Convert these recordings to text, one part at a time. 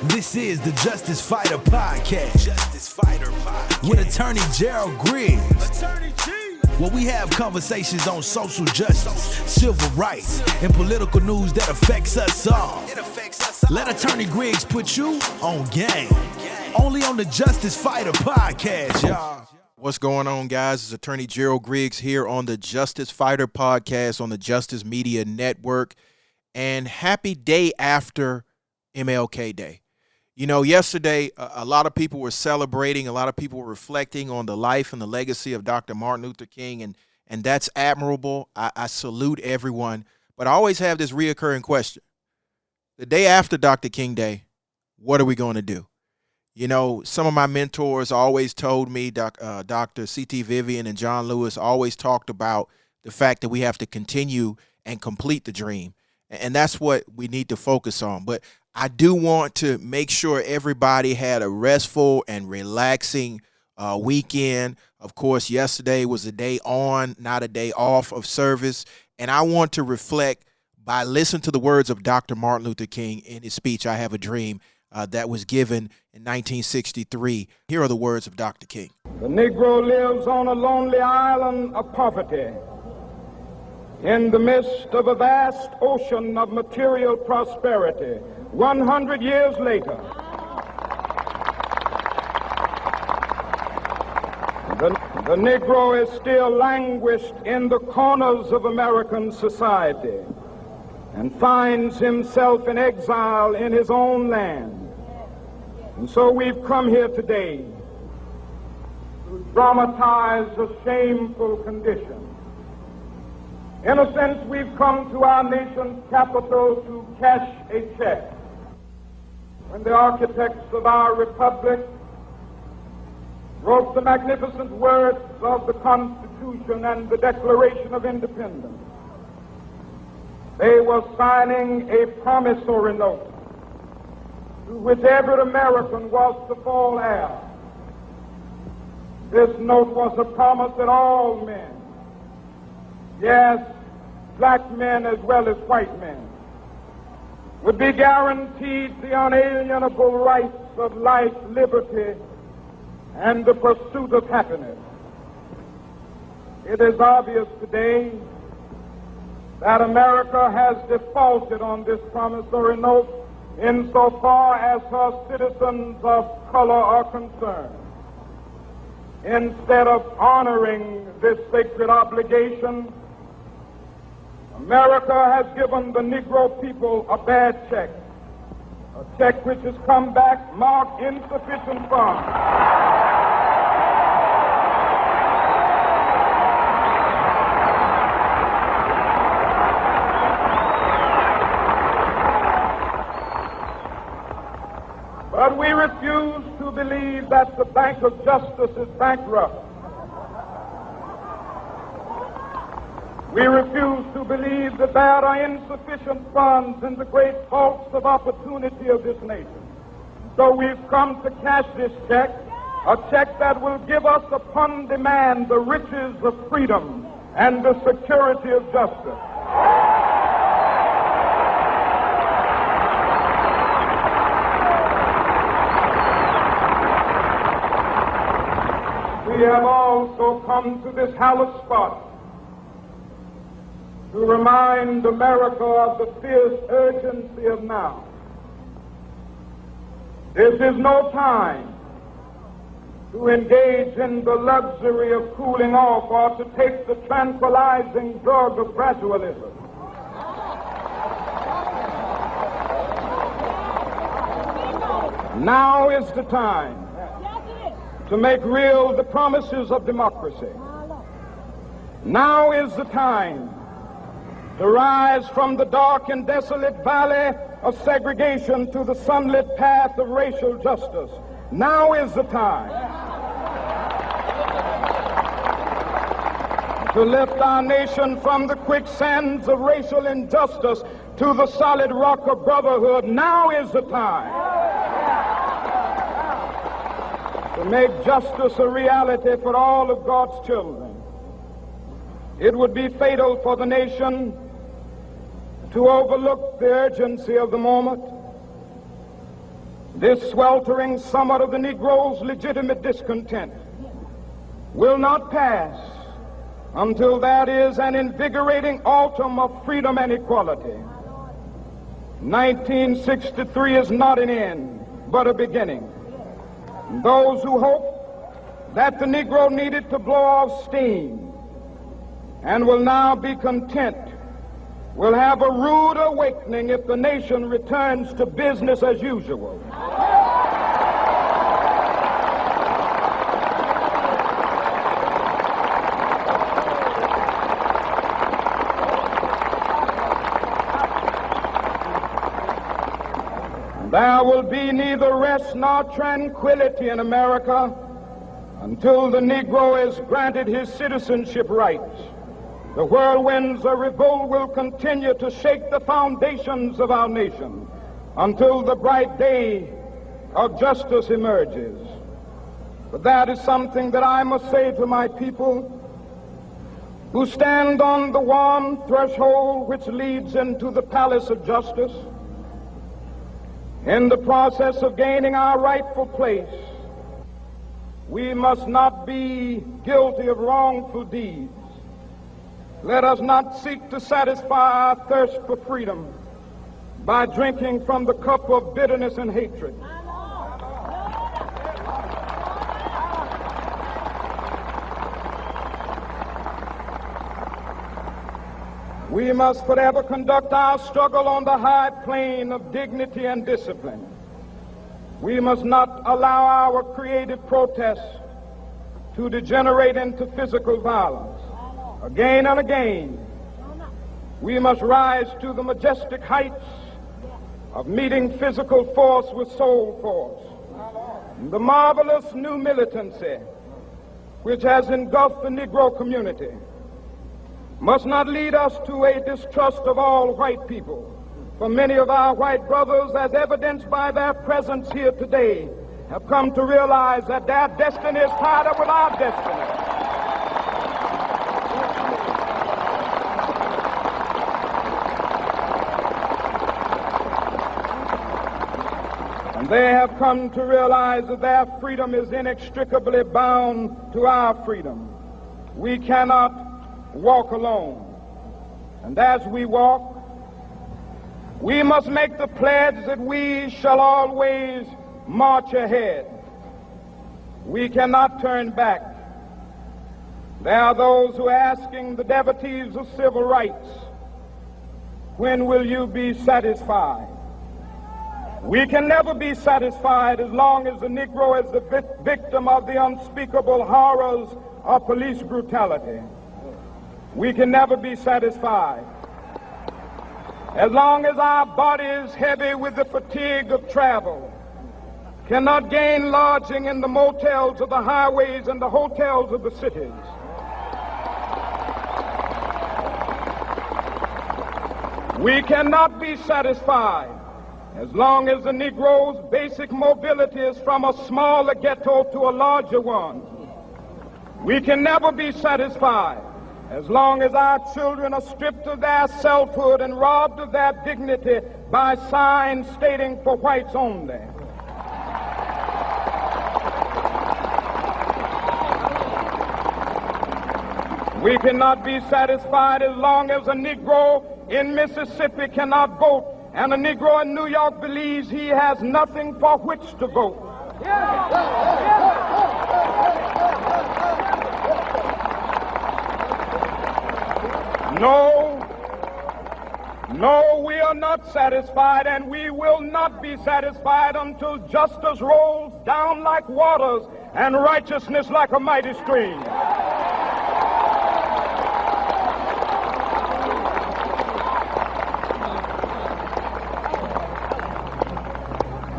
This is the Justice Fighter Podcast. With attorney Gerald Griggs. Where we have conversations on social justice, civil rights, and political news that affects us all. Let attorney Griggs put you on game. Only on the Justice Fighter Podcast, y'all. What's going on, guys? It's attorney Gerald Griggs here on the Justice Fighter Podcast on the Justice Media Network. And happy day after MLK Day. You know, yesterday, a lot of people were celebrating, a lot of people were reflecting on the life and the legacy of Dr. Martin Luther King, and that's admirable. I salute everyone. But I always have this reoccurring question. The day after Dr. King Day, what are we going to do? You know, some of my mentors always told me, Dr. C.T. Vivian and John Lewis always talked about the fact that we have to continue and complete the dream. And that's what we need to focus on. But I do want to make sure everybody had a restful and relaxing weekend. Of course, yesterday was a day on, not a day off of service. And I want to reflect by listening to the words of Dr. Martin Luther King in his speech, I Have a Dream, that was given in 1963. Here are the words of Dr. King. The Negro lives on a lonely island of poverty in the midst of a vast ocean of material prosperity. 100 years later, the Negro is still languished in the corners of American society and finds himself in exile in his own land. And so we've come here today to dramatize a shameful condition. In a sense, we've come to our nation's capital to cash a check. When the architects of our republic wrote the magnificent words of the Constitution and the Declaration of Independence, they were signing a promissory note to which every American was to fall heir. This note was a promise that all men, yes, black men as well as white men, would be guaranteed the unalienable rights of life, liberty, and the pursuit of happiness. It is obvious today that America has defaulted on this promissory note insofar as her citizens of color are concerned. Instead of honoring this sacred obligation, America has given the Negro people a bad check, a check which has come back marked insufficient funds. But we refuse to believe that the Bank of Justice is bankrupt. We refuse to believe that there are insufficient funds in the great vaults of opportunity of this nation. So we've come to cash this check, a check that will give us upon demand the riches of freedom and the security of justice. We have also come to this hallowed spot to remind America of the fierce urgency of now. This is no time to engage in the luxury of cooling off or to take the tranquilizing drug of gradualism. Now is the time to make real the promises of democracy. Now is the time to rise from the dark and desolate valley of segregation to the sunlit path of racial justice. Now is the time to lift our nation from the quicksands of racial injustice to the solid rock of brotherhood. Now is the time to make justice a reality for all of God's children. It would be fatal for the nation to overlook the urgency of the moment, This sweltering summit of the Negro's legitimate discontent will not pass until that is an invigorating autumn of freedom and equality. 1963 is not an end, but a beginning. Those who hope that the Negro needed to blow off steam and will now be content will have a rude awakening if the nation returns to business as usual. There will be neither rest nor tranquility in America until the Negro is granted his citizenship rights. The whirlwinds of revolt will continue to shake the foundations of our nation until the bright day of justice emerges. But that is something that I must say to my people who stand on the warm threshold which leads into the palace of justice. In the process of gaining our rightful place, we must not be guilty of wrongful deeds. Let us not seek to satisfy our thirst for freedom by drinking from the cup of bitterness and hatred. We must forever conduct our struggle on the high plane of dignity and discipline. We must not allow our creative protests to degenerate into physical violence. Again and again, we must rise to the majestic heights of meeting physical force with soul force. The marvelous new militancy which has engulfed the Negro community must not lead us to a distrust of all white people. For many of our white brothers, as evidenced by their presence here today, have come to realize that their destiny is tied up with our destiny. And they have come to realize that their freedom is inextricably bound to our freedom. We cannot walk alone. And as we walk, we must make the pledge that we shall always march ahead. We cannot turn back. There are those who are asking the devotees of civil rights, when will you be satisfied? We can never be satisfied as long as the Negro is the victim of the unspeakable horrors of police brutality. We can never be satisfied as long as our bodies, heavy with the fatigue of travel, cannot gain lodging in the motels of the highways and the hotels of the cities. We cannot be satisfied as long as the Negro's basic mobility is from a smaller ghetto to a larger one. We can never be satisfied as long as our children are stripped of their selfhood and robbed of their dignity by signs stating for whites only. We cannot be satisfied as long as a Negro in Mississippi cannot vote and a Negro in New York believes he has nothing for which to vote. No, we are not satisfied, and we will not be satisfied until justice rolls down like waters and righteousness like a mighty stream.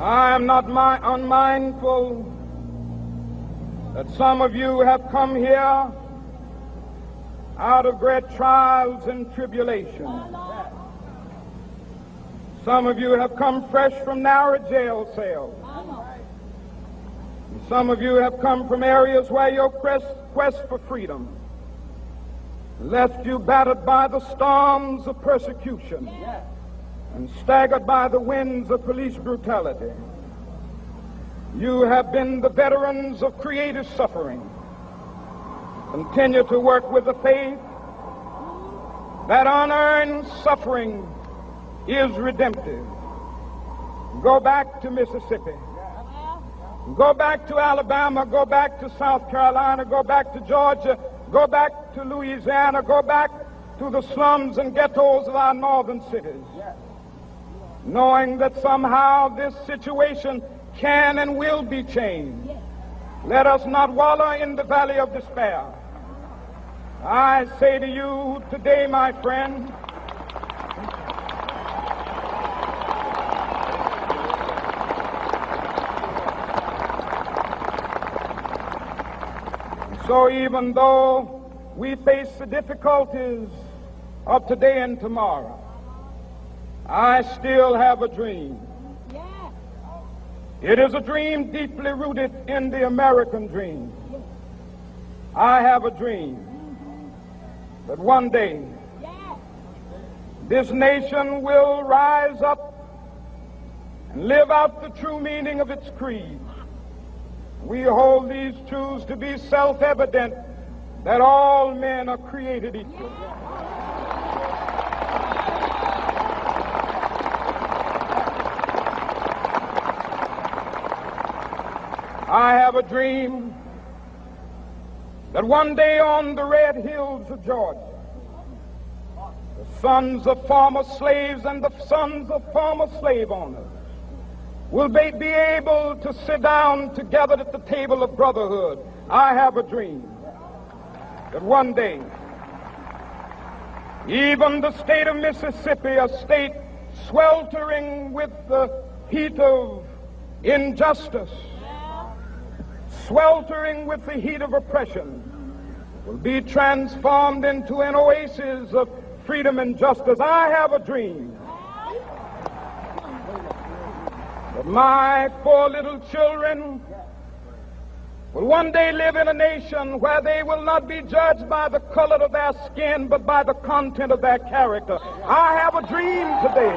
I am not unmindful that some of you have come here out of great trials and tribulations. Some of you have come fresh from narrow jail cells. Some of you have come from areas where your quest for freedom left you battered by the storms of persecution and staggered by the winds of police brutality. You have been the veterans of creative suffering. Continue to work with the faith that unearned suffering is redemptive. Go back to Mississippi. Go back to Alabama. Go back to South Carolina. Go back to Georgia. Go back to Louisiana. Go back to the slums and ghettos of our northern cities. Knowing that somehow this situation can and will be changed. Let us not wallow in the valley of despair. I say to you today, my friend, so even though we face the difficulties of today and tomorrow, I still have a dream. It is a dream deeply rooted in the American dream. I have a dream that one day this nation will rise up and live out the true meaning of its creed. We hold these truths to be self-evident, that all men are created equal. I have a dream that one day on the red hills of Georgia, the sons of former slaves and the sons of former slave owners will be able to sit down together at the table of brotherhood. I have a dream that one day even the state of Mississippi, a state sweltering with the heat of injustice, sweltering with the heat of oppression, will be transformed into an oasis of freedom and justice. I have a dream that my 4 little children will one day live in a nation where they will not be judged by the color of their skin, but by the content of their character. I have a dream today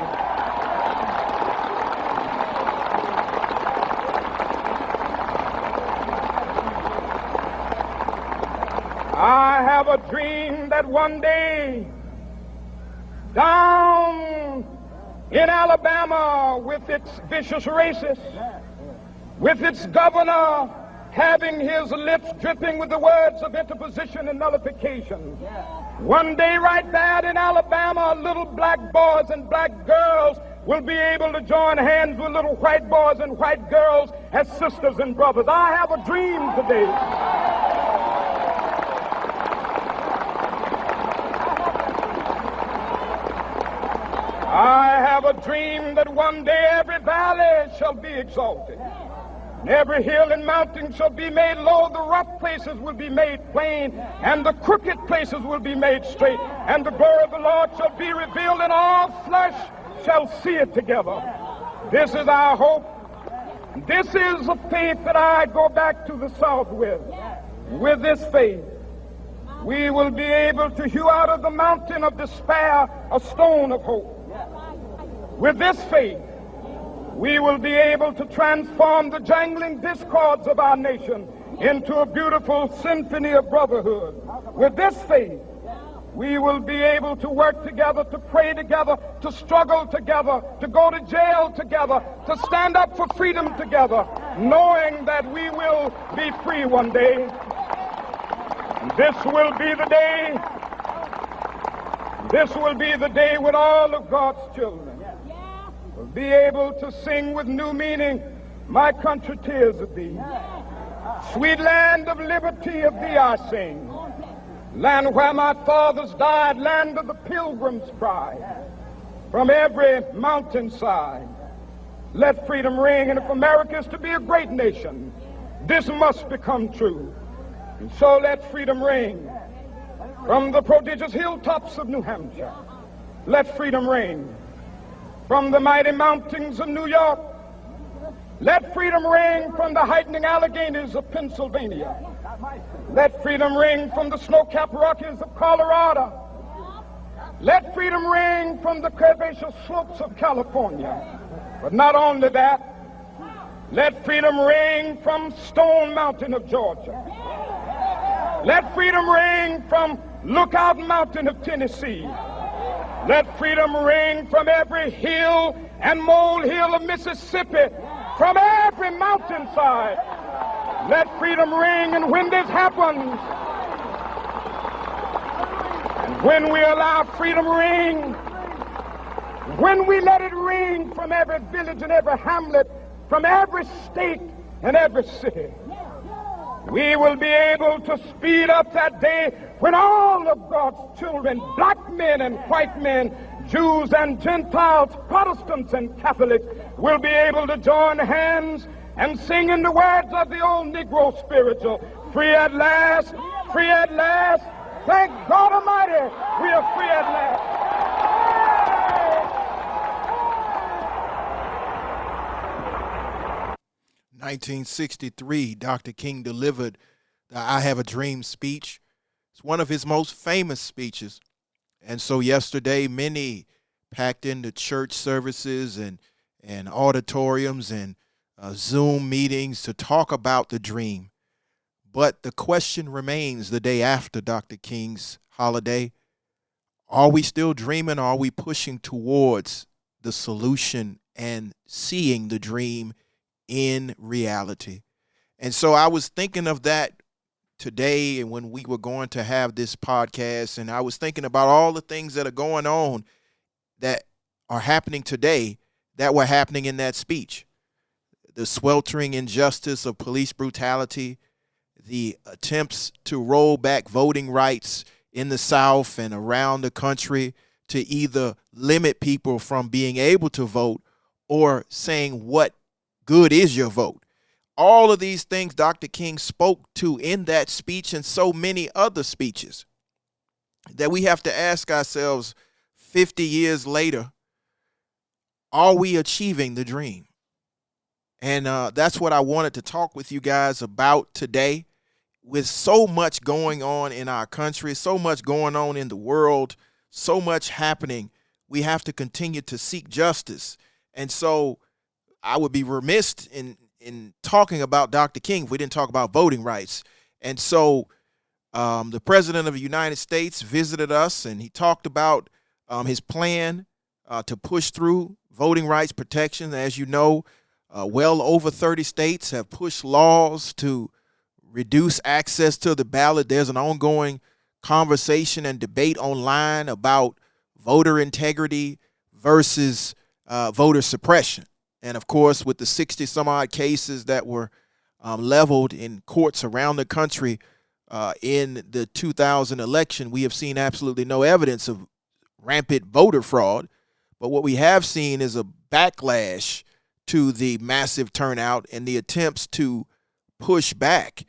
I have a dream that one day down in Alabama, with its vicious racists, with its governor having his lips dripping with the words of interposition and nullification, one day right there in Alabama, little black boys and black girls will be able to join hands with little white boys and white girls as sisters and brothers. I have a dream today I have a dream that one day every valley shall be exalted, and every hill and mountain shall be made low, the rough places will be made plain, and the crooked places will be made straight, and the glory of the Lord shall be revealed, and all flesh shall see it together. This is our hope. This is a faith that I go back to the South with. With this faith, we will be able to hew out of the mountain of despair a stone of hope. With this faith, we will be able to transform the jangling discords of our nation into a beautiful symphony of brotherhood. With this faith, we will be able to work together, to pray together, to struggle together, to go to jail together, to stand up for freedom together, knowing that we will be free one day. This will be the day. This will be the day when all of God's children will be able to sing with new meaning, my country, tears of thee. Sweet land of liberty, of thee I sing. Land where my fathers died, land of the pilgrim's pride. From every mountainside, let freedom ring. And if America is to be a great nation, this must become true. And so let freedom ring. From the prodigious hilltops of New Hampshire, let freedom ring. From the mighty mountains of New York, let freedom ring. From the heightening Alleghenies of Pennsylvania, let freedom ring. From the snow-capped Rockies of Colorado, let freedom ring. From the curvaceous slopes of California. But not only that, Let freedom ring from Stone Mountain of Georgia. Let freedom ring from Lookout Mountain of Tennessee. Let freedom ring from every hill and molehill of Mississippi, from every mountainside. Let freedom ring, and when this happens, and when we allow freedom ring, when we let it ring from every village and every hamlet, from every state and every city, we will be able to speed up that day when all of God's children, black men and white men, Jews and Gentiles, Protestants and Catholics, will be able to join hands and sing in the words of the old Negro spiritual, free at last, free at last. Thank God Almighty, we are free at last. 1963, Dr. King delivered the I Have a Dream speech. It's one of his most famous speeches. And so yesterday, many packed into church services and auditoriums and Zoom meetings to talk about the dream. But the question remains the day after Dr. King's holiday. Are we still dreaming, or are we pushing towards the solution and seeing the dream in reality? And so I was thinking of that today, and when we were going to have this podcast, and I was thinking about all the things that are going on that are happening today that were happening in that speech. The sweltering injustice of police brutality, the attempts to roll back voting rights in the South and around the country to either limit people from being able to vote or saying what good is your vote. All of these things Dr. King spoke to in that speech and so many other speeches that we have to ask ourselves 50 years later, are we achieving the dream? And that's what I wanted to talk with you guys about today. With so much going on in our country, so much going on in the world, so much happening, we have to continue to seek justice. And so I would be remiss in talking about Dr. King if we didn't talk about voting rights. And so the President of the United States visited us, and he talked about his plan to push through voting rights protection. As you know, well over 30 states have pushed laws to reduce access to the ballot. There's an ongoing conversation and debate online about voter integrity versus voter suppression. And of course, with the 60 some odd cases that were leveled in courts around the country in the 2000 election, we have seen absolutely no evidence of rampant voter fraud. But what we have seen is a backlash to the massive turnout and the attempts to push back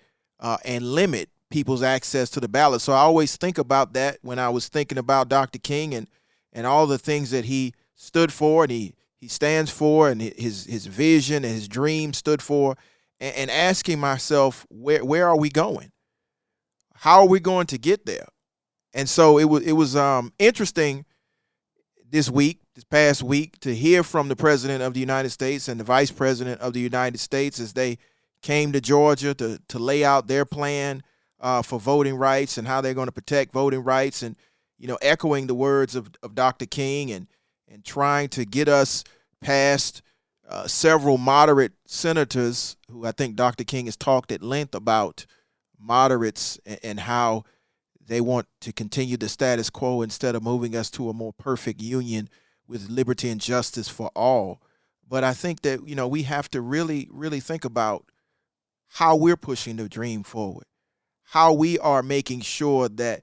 and limit people's access to the ballot. So I always think about that when I was thinking about Dr. King and all the things that he stood for and he stands for, and his vision and his dream stood for, and asking myself, where are we going? How are we going to get there? And so it was interesting this past week, to hear from the President of the United States and the Vice President of the United States as they came to Georgia to lay out their plan for voting rights and how they're going to protect voting rights, and echoing the words of Dr. King and trying to get us past several moderate senators who I think Dr. King has talked at length about moderates and how they want to continue the status quo instead of moving us to a more perfect union with liberty and justice for all. But I think that, we have to really, really think about how we're pushing the dream forward, how we are making sure that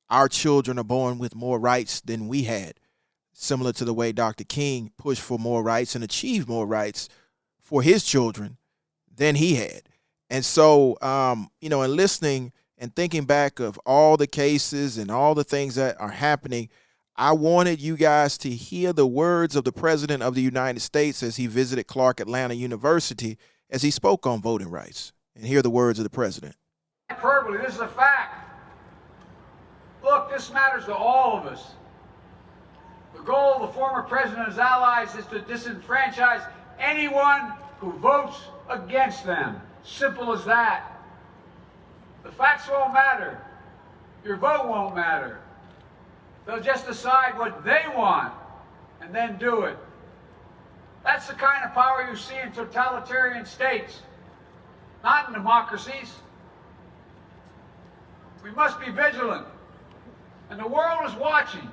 our children are born with more rights than we had, similar to the way Dr. King pushed for more rights and achieved more rights for his children than he had. And so, in listening and thinking back of all the cases and all the things that are happening, I wanted you guys to hear the words of the President of the United States as he visited Clark Atlanta University, as he spoke on voting rights. And hear the words of the President. Hyperbole, this is a fact. Look, this matters to all of us. The goal of the former president and his allies is to disenfranchise anyone who votes against them. Simple as that. The facts won't matter. Your vote won't matter. They'll just decide what they want and then do it. That's the kind of power you see in totalitarian states, not in democracies. We must be vigilant, and the world is watching.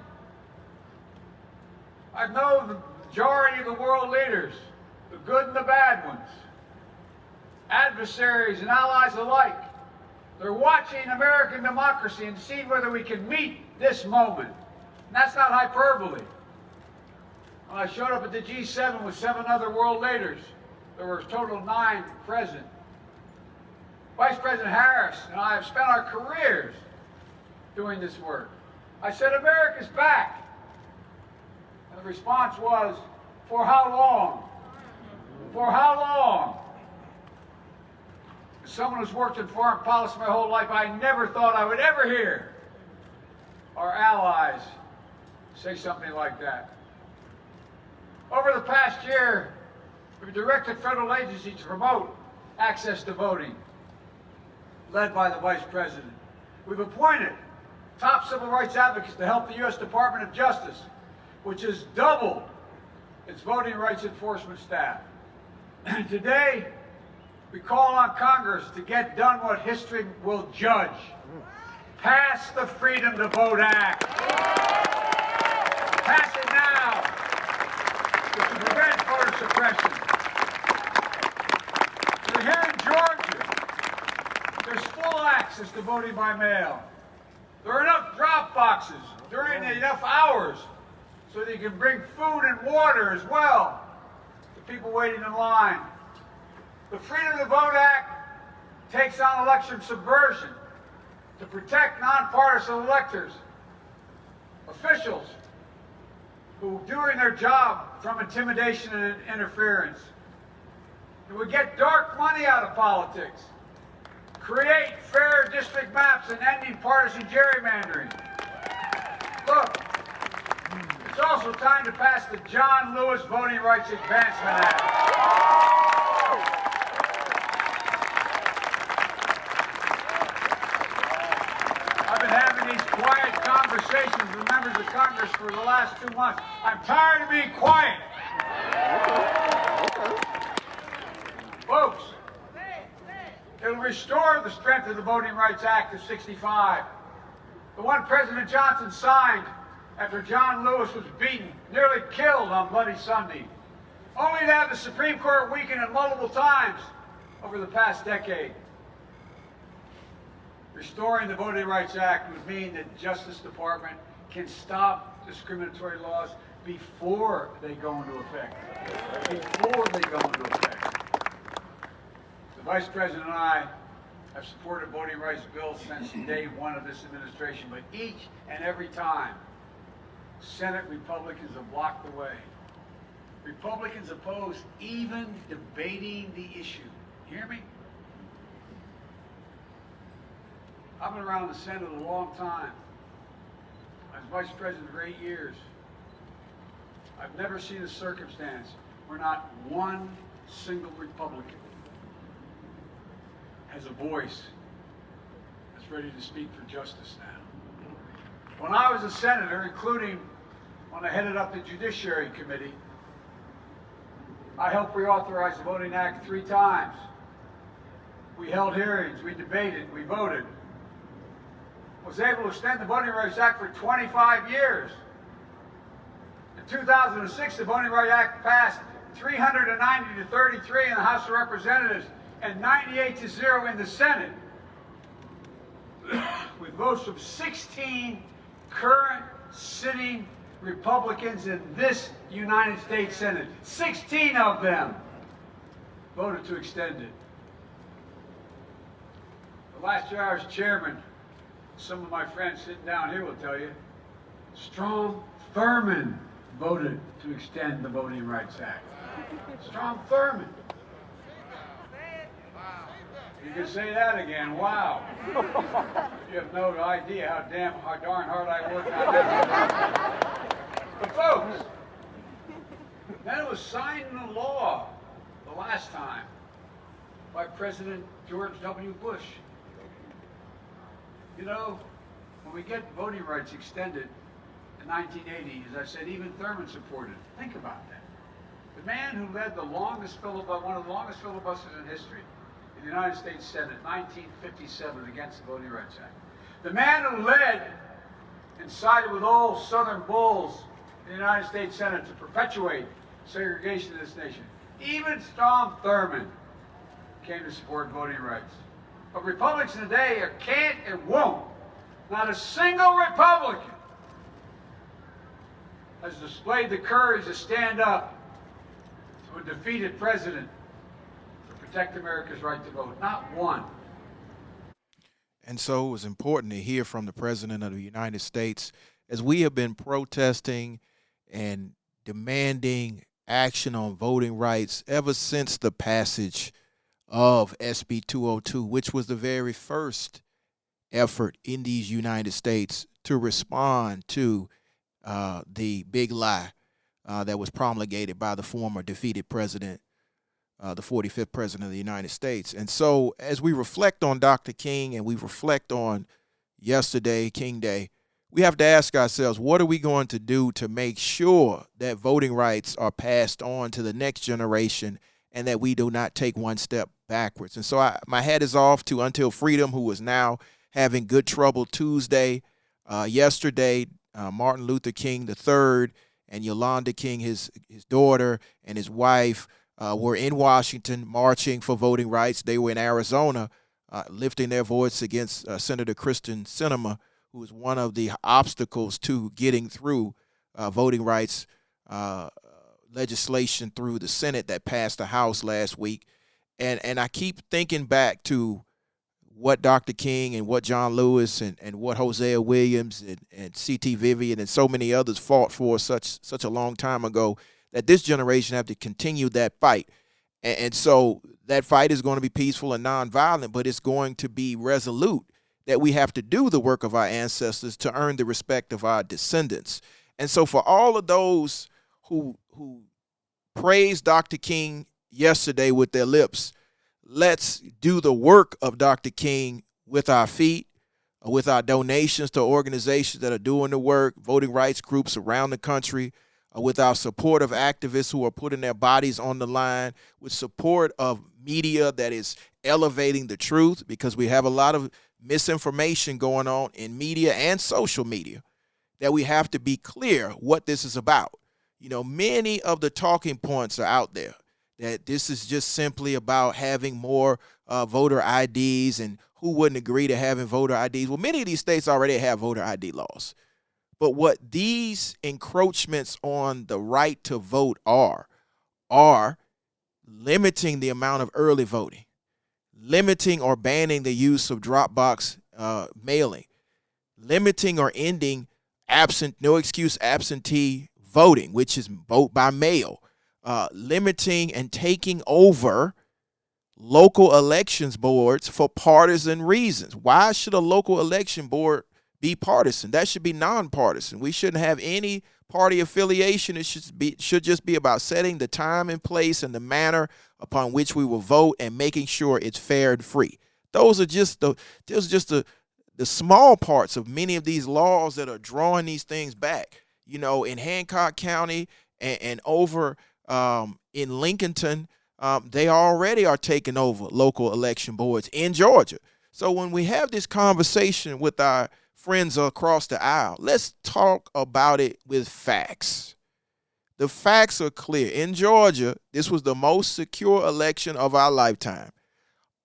I know the majority of the world leaders, the good and the bad ones, adversaries and allies alike, they're watching American democracy and seeing whether we can meet this moment. And that's not hyperbole. When I showed up at the G7 with 7 other world leaders, there were a total of 9 present. Vice President Harris and I have spent our careers doing this work. I said, America's back. And the response was, for how long? For how long? As someone who's worked in foreign policy my whole life, I never thought I would ever hear our allies say something like that. Over the past year, we've directed federal agencies to promote access to voting, led by the Vice President. We've appointed top civil rights advocates to help the U.S. Department of Justice, which has doubled its voting rights enforcement staff. And today, we call on Congress to get done what history will judge. Pass the Freedom to Vote Act. Pass it now to prevent voter suppression. We're here in Georgia. There's full access to voting by mail. There are enough drop boxes during enough hours so that you can bring food and water as well to people waiting in line. The Freedom to Vote Act takes on election subversion to protect nonpartisan electors, officials who are doing their job from intimidation and interference. It would get dark money out of politics, create fair district maps, and ending partisan gerrymandering. Look, it's also time to pass the John Lewis Voting Rights Advancement Act. I've been having these quiet conversations with members of Congress for the last 2 months. I'm tired of being quiet. Folks, it'll restore the strength of the Voting Rights Act of '65, the one President Johnson signed after John Lewis was beaten, nearly killed on Bloody Sunday, only to have the Supreme Court weaken it multiple times over the past decade. Restoring the Voting Rights Act would mean that the Justice Department can stop discriminatory laws before they go into effect. Before they go into effect. The Vice President and I have supported voting rights bills since day one of this administration, but each and every time, Senate Republicans have blocked the way. Republicans oppose even debating the issue. You hear me? I've been around the Senate a long time. I was Vice President for 8 years. I've never seen a circumstance where not one single Republican has a voice that's ready to speak for justice now. When I was a senator, including when I headed up the Judiciary Committee, I helped reauthorize the Voting Act 3 times. We held hearings, we debated, we voted. Was able to extend the Voting Rights Act for 25 years. In 2006, the Voting Rights Act passed 390 to 33 in the House of Representatives and 98 to 0 in the Senate, with votes from 16 current sitting Republicans in this United States Senate. 16 of them voted to extend it. The last year I was chairman, some of my friends sitting down here will tell you, Strom Thurmond voted to extend the Voting Rights Act. Strom Thurmond. You can say that again. Wow. You have no idea how darn hard I worked on that. But folks, then it was signed into law the last time. President George W. Bush. You know, when we get voting rights extended in 1980, as I said, even Thurman supported it. Think about that. The man who led the longest filibuster, one of the longest filibusters in history, in the United States Senate, 1957, against the Voting Rights Act. The man who led and sided with all Southern bulls in the United States Senate to perpetuate segregation in this nation. Even Strom Thurmond came to support voting rights. But Republicans today can't and won't. Not a single Republican has displayed the courage to stand up to a defeated president to protect America's right to vote. Not one. And so it was important to hear from the President of the United States as we have been protesting and demanding action on voting rights ever since the passage of SB 202, which was the very first effort in these United States to respond to the big lie that was promulgated by the former defeated president, the 45th president of the United States. And so as we reflect on Dr. King and we reflect on yesterday, King Day, we have to ask ourselves, what are we going to do to make sure that voting rights are passed on to the next generation and that we do not take one step backwards? And so my hat is off to Until Freedom, who is now having Good Trouble Tuesday. Yesterday, Martin Luther King III and Yolanda King, his daughter, and his wife were in Washington marching for voting rights. They were in Arizona lifting their voice against Senator Kristen Sinema, who is one of the obstacles to getting through voting rights legislation through the Senate that passed the House last week. And I keep thinking back to what Dr. King and what John Lewis and what Hosea Williams and C.T. Vivian and so many others fought for such a long time ago, that this generation have to continue that fight. And so that fight is going to be peaceful and nonviolent, but it's going to be resolute, that we have to do the work of our ancestors to earn the respect of our descendants. And so for all of those who praised Dr. King yesterday with their lips, let's do the work of Dr. King with our feet, with our donations to organizations that are doing the work, voting rights groups around the country, with our support of activists who are putting their bodies on the line, with support of media that is elevating the truth, because we have a lot of misinformation going on in media and social media, that we have to be clear what this is about. You know, many of the talking points are out there, that this is just simply about having more voter IDs, and who wouldn't agree to having voter IDs? Well, many of these states already have voter ID laws. But what these encroachments on the right to vote are limiting the amount of early voting, limiting or banning the use of drop box mailing, limiting or ending no excuse absentee voting, which is vote by mail, limiting and taking over local elections boards for partisan reasons. Why should a local election board be partisan? That should be nonpartisan. We shouldn't have any party affiliation. It should just be about setting the time and place and the manner upon which we will vote and making sure it's fair and free. Those are just the small parts of many of these laws that are drawing these things back. You know, in Hancock County and over in Lincolnton, they already are taking over local election boards in Georgia. So when we have this conversation with our friends across the aisle, let's talk about it with facts. The facts are clear. In Georgia, this was the most secure election of our lifetime.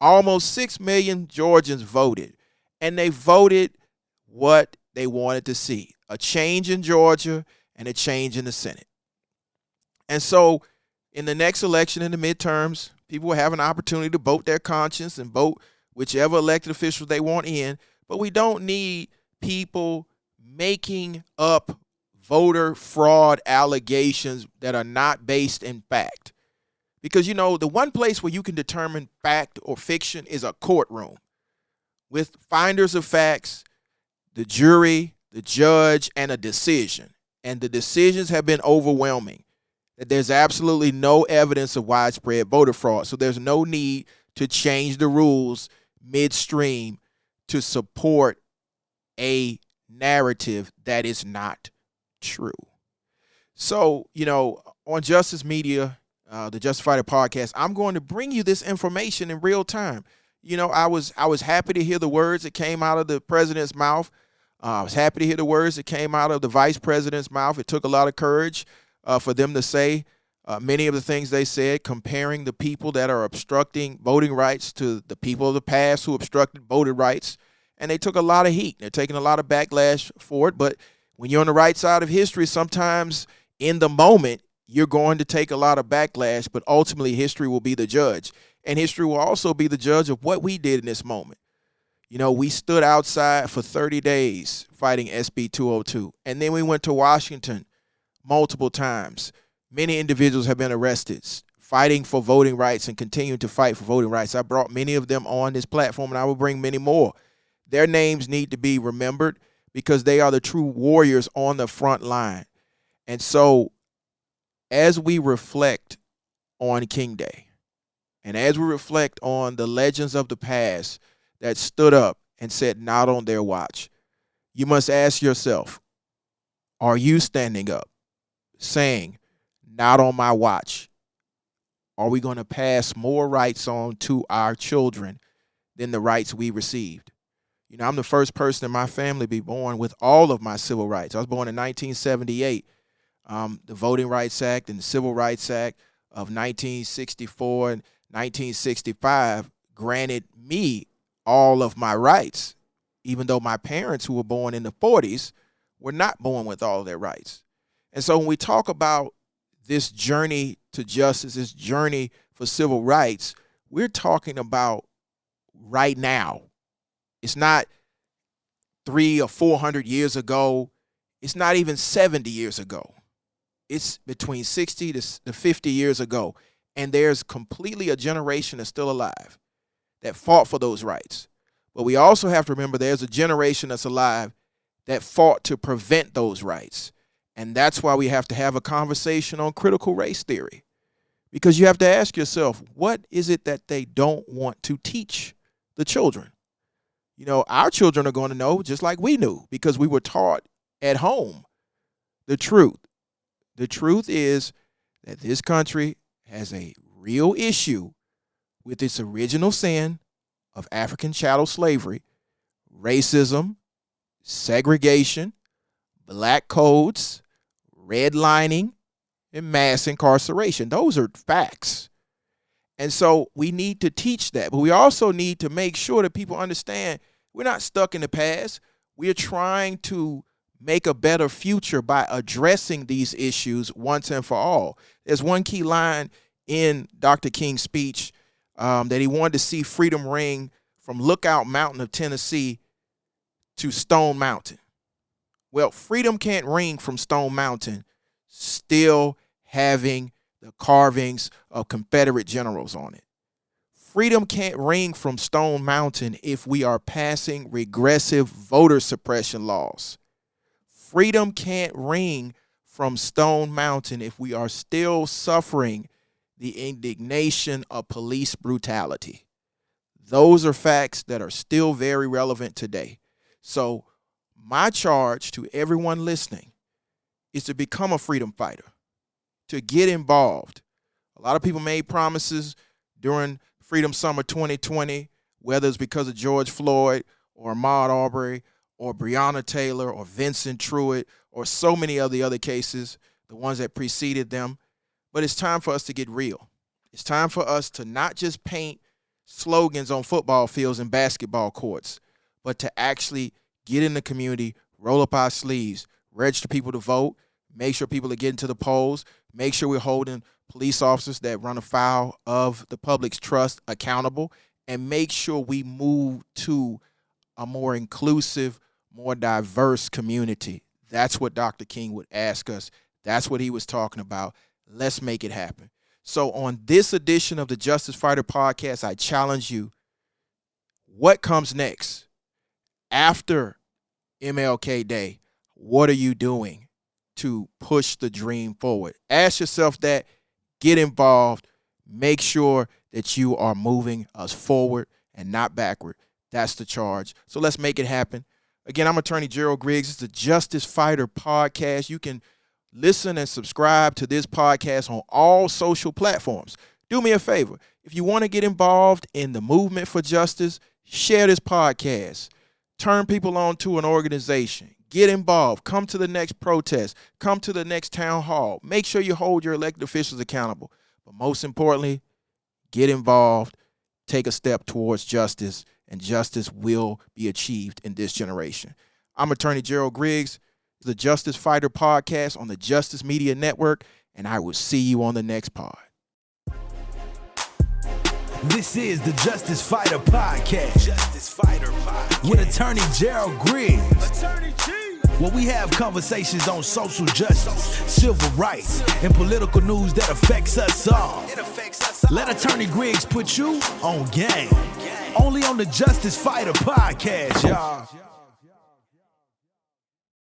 Almost 6 million Georgians voted, and they voted what they wanted to see: a change in Georgia and a change in the Senate. And so in the next election, in the midterms, people will have an opportunity to vote their conscience and vote whichever elected officials they want in. But we don't need people making up voter fraud allegations that are not based in fact. Because, you know, the one place where you can determine fact or fiction is a courtroom with finders of facts, the jury, the judge, and a decision. And the decisions have been overwhelming, that there's absolutely no evidence of widespread voter fraud. So there's no need to change the rules midstream to support a narrative that is not true. So, on Justice Media, the Justice Fighter podcast, I'm going to bring you this information in real time. I was happy to hear the words that came out of the president's mouth. I was happy to hear the words that came out of the vice president's mouth. It took a lot of courage for them to say many of the things they said, comparing the people that are obstructing voting rights to the people of the past who obstructed voting rights. And they took a lot of heat. They're taking a lot of backlash for it. But when you're on the right side of history, sometimes in the moment, you're going to take a lot of backlash, but ultimately history will be the judge. And history will also be the judge of what we did in this moment. We stood outside for 30 days fighting SB 202. And then we went to Washington multiple times. Many individuals have been arrested fighting for voting rights and continuing to fight for voting rights. I brought many of them on this platform, and I will bring many more. Their names need to be remembered because they are the true warriors on the front line. And so as we reflect on King Day, and as we reflect on the legends of the past that stood up and said, not on their watch, you must ask yourself, are you standing up saying, not on my watch? Are we going to pass more rights on to our children than the rights we received? I'm the first person in my family to be born with all of my civil rights. I was born in 1978. The Voting Rights Act and the Civil Rights Act of 1964 and 1965 granted me all of my rights, even though my parents, who were born in the 40s, were not born with all of their rights. And so when we talk about this journey to justice, this journey for civil rights, we're talking about right now. It's not 300 or 400 years ago. It's not even 70 years ago. It's between 60 to 50 years ago. And there's completely a generation that's still alive that fought for those rights. But we also have to remember there's a generation that's alive that fought to prevent those rights. And that's why we have to have a conversation on critical race theory. Because you have to ask yourself, what is it that they don't want to teach the children? Our children are going to know just like we knew because we were taught at home the truth. The truth is that this country has a real issue with its original sin of African chattel slavery, racism, segregation, black codes, redlining, and mass incarceration. Those are facts. And so we need to teach that. But we also need to make sure that people understand we're not stuck in the past. We're trying to make a better future by addressing these issues once and for all. There's one key line in Dr. King's speech that he wanted to see freedom ring from Lookout Mountain of Tennessee to Stone Mountain. Well, freedom can't ring from Stone Mountain still having the carvings of Confederate generals on it. Freedom can't ring from Stone Mountain if we are passing regressive voter suppression laws. Freedom can't ring from Stone Mountain if we are still suffering the indignation of police brutality. Those are facts that are still very relevant today. So my charge to everyone listening is to become a freedom fighter, to get involved. A lot of people made promises during Freedom Summer 2020, whether it's because of George Floyd or Ahmaud Arbery or Breonna Taylor or Vincent Truitt or so many of the other cases, the ones that preceded them. But it's time for us to get real. It's time for us to not just paint slogans on football fields and basketball courts, but to actually get in the community, roll up our sleeves, register people to vote, make sure people are getting to the polls, make sure we're holding police officers that run afoul of the public's trust accountable, and make sure we move to a more inclusive, more diverse community. That's what Dr. King would ask us. That's what he was talking about. Let's make it happen. So on this edition of the Justice Fighter podcast, I challenge you, what comes next? After MLK Day, what are you doing to push the dream forward? Ask yourself that, get involved, Make sure that you are moving us forward and not backward. That's the charge. So let's make it happen. Again, I'm Attorney Gerald Griggs. It's the Justice Fighter Podcast. You can listen and subscribe to this podcast on all social platforms. Do me a favor. If you want to get involved in the movement for justice, share this podcast. Turn people on to an organization. Get involved. Come to the next protest. Come to the next town hall. Make sure you hold your elected officials accountable. But most importantly, get involved. Take a step towards justice, and justice will be achieved in this generation. I'm Attorney Gerald Griggs, the Justice Fighter Podcast on the Justice Media Network, and I will see you on the next pod. This is the Justice Fighter Podcast. Justice Fighter Podcast. With Attorney Gerald Griggs. Attorney G. Where we have conversations on social justice, civil rights, and political news that affects us all. Let Attorney Griggs put you on game. Only on the Justice Fighter Podcast, y'all.